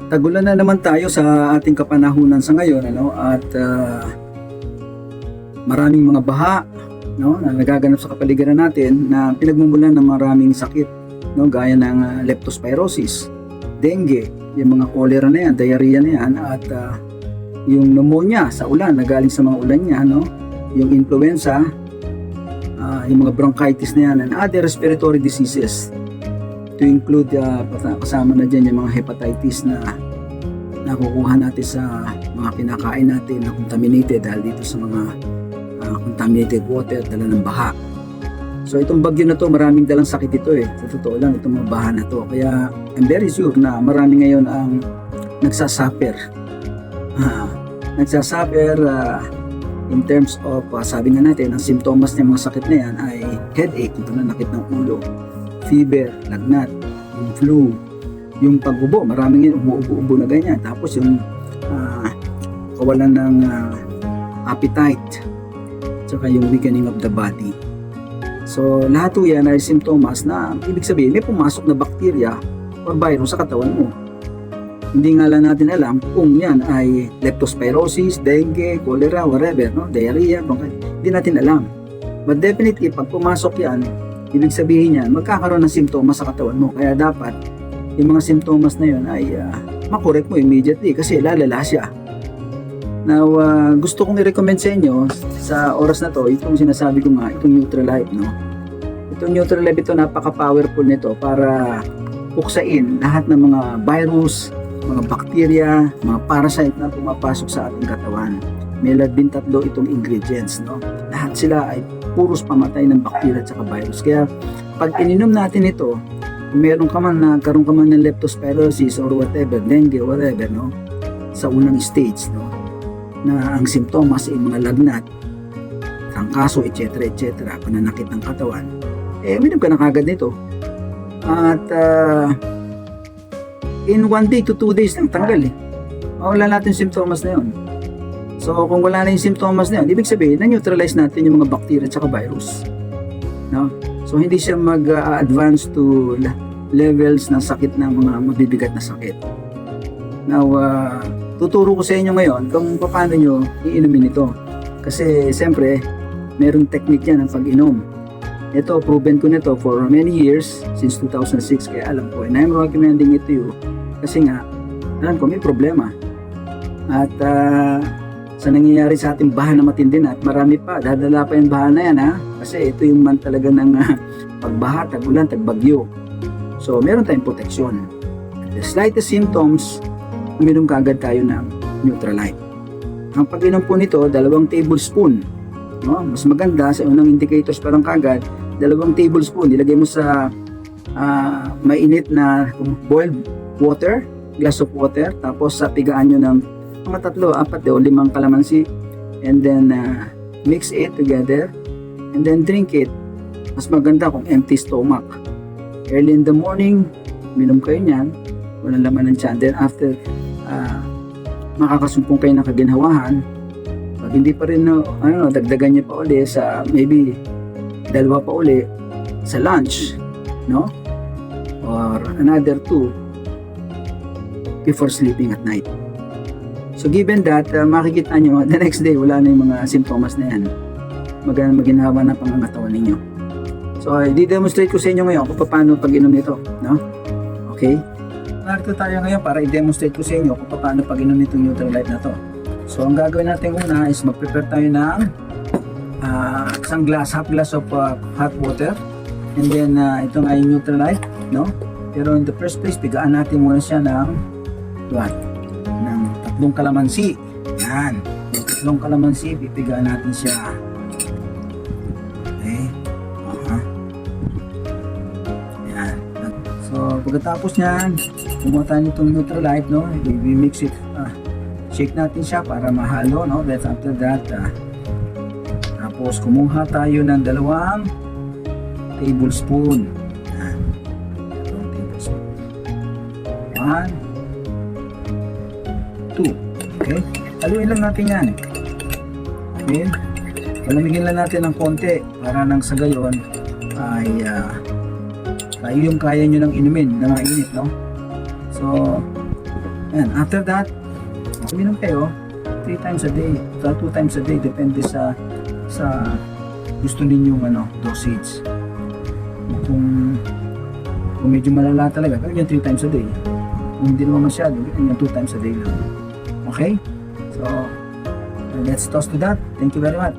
Tagulan na naman tayo sa ating kapanahunan sa ngayon, ano, at maraming mga baha, no, na nagaganap sa kapaligiran natin na pinagmumulan ng maraming sakit, no, gaya ng leptospirosis, dengue, yung mga cholera na yan, diarrhea na yan, at yung pneumonia sa ulan, na galing sa mga ulan niya, no, yung influenza, yung mga bronchitis na yan, and other respiratory diseases. To include, kasama na dyan yung mga hepatitis na nakukuha natin sa mga kinakain natin na contaminated dahil dito sa mga contaminated water, dala ng baha. So itong bagyo na to, maraming dalang sakit ito eh. Sa totoo lang, itong mga baha na to. Kaya I'm very sure na marami ngayon ang nagsasuffer. In terms of, sabi nga natin, ang simptomas ng mga sakit na yan ay headache, yung pananakit ng ulo, fever, lagnat, yung flu, yung pag-ubo, maraming yun, umuubo-ubo na ganyan. Tapos yung kawalan ng appetite, tsaka yung weakening of the body. So lahat po yan ay simptomas na ibig sabihin may pumasok na bacteria or virus sa katawan mo. Hindi nga lang natin alam kung yan ay leptospirosis, dengue, cholera, whatever, no? Diarrhea, hindi natin alam. But definitely pag pumasok yan, ibig sabihin yan, magkakaroon ng simptomas sa katawan mo. Kaya dapat, yung mga simptomas na yun ay makorek mo immediately kasi lalala siya. Now, gusto kong i-recommend sa inyo sa oras na to, itong sinasabi ko nga, itong Nutrilite, no? Itong Nutrilite, ito napaka-powerful nito para puksain lahat ng mga virus, mga bacteria, mga parasite na pumapasok sa ating katawan. May 13 itong ingredients, no? Lahat sila ay puros pamatay ng bacteria at saka virus. Kaya pag ininom natin ito, kung meron ka man, nagkaroon ka man ng leptospirosis or whatever, dengue, whatever, no? Sa unang stage, no? Na ang simptomas ay mga lagnat, trangkaso, etc., pananakit ng katawan, uminom ka na kagad nito. At in 1 day to 2 days lang tanggal eh. Mawala natin yung simptomas na yun. So kung wala na yung simptomas na yun, ibig sabihin na-neutralize natin yung mga bacteria at virus, no? So hindi siya mag-advance to levels ng sakit ng mga mabibigat na sakit. Now, tuturo ko sa inyo ngayon kung paano nyo iinumin ito. Kasi siyempre, merong technique yan ng pag-inom. Ito, proven ko nito for many years, since 2006, kaya alam ko. And I'm recommending it to you. Kasi nga, alam ko may problema. At sa nangyayari sa ating baha na matindi na, at marami pa, dadala pa yung baha na yan, ha? Kasi ito yung man talaga ng pagbaha, tag-ulan, tag-bagyo. So, meron tayong protection. The slightest symptoms, uminom kaagad tayo ng Nutrilite. Ang pag-inom po nito, 2 tablespoon. No? Mas maganda sa unang indicators parang kagad, 2 tablespoon. Ilagay mo sa mainit na boiled water, glass of water. Tapos pigaan nyo ng mga 3, 4 o 5 kalamansi. And then mix it together. And then drink it. Mas maganda kung empty stomach. Early in the morning, minom kayo niyan. Walang laman ng tiyan. Then after makakasumpong kayo ng kaginhawahan, pag hindi pa rin dagdagan niyo pa uli sa maybe 2 pa uli sa lunch, no? Or another 2 before sleeping at night. So given that, makikita nyo the next day wala na yung mga simptomas na yan, maginhawa na pangangatawan ninyo. So i-demonstrate ko sa inyo ngayon kung paano pag-inom nito, no? Okay? Narito tayo ngayon para i-demonstrate ko sa inyo kung paano pag-inom nitong Nutrilite na to. So ang gagawin natin una is mag-prepare tayo ng half glass of hot water. And then ito nga yung Nutrilite, no? Pero in the first place, pigaan natin muna siya ng 3 kalamansi. Yan. Yung 3 kalamansi, pipigaan natin siya. Okay. Yan. So pagkatapos niyan, kumuha tayo nitong Nutrilite, no? I-mix it. Shake natin siya para mahalo, no? Then after that, tapos kumuha tayo ng 2 tablespoon. Yan. 2 tablespoon. 1, 2. Okay? Haluin lang natin yan. Okay? Palamigin lang natin ng konti para nang sa gayon ay kayo yung kaya nyo nang inumin na mainit, no? So Ayan, after that, uminom kayo 3 times a day, 2 times a day, depende sa gusto ninyong dosage. Kung medyo malala talaga, gawin yan 3 times a day. Kung hindi naman masyado, gawin yan 2 times a day lang. Okay? So, let's toast to that. Thank you very much.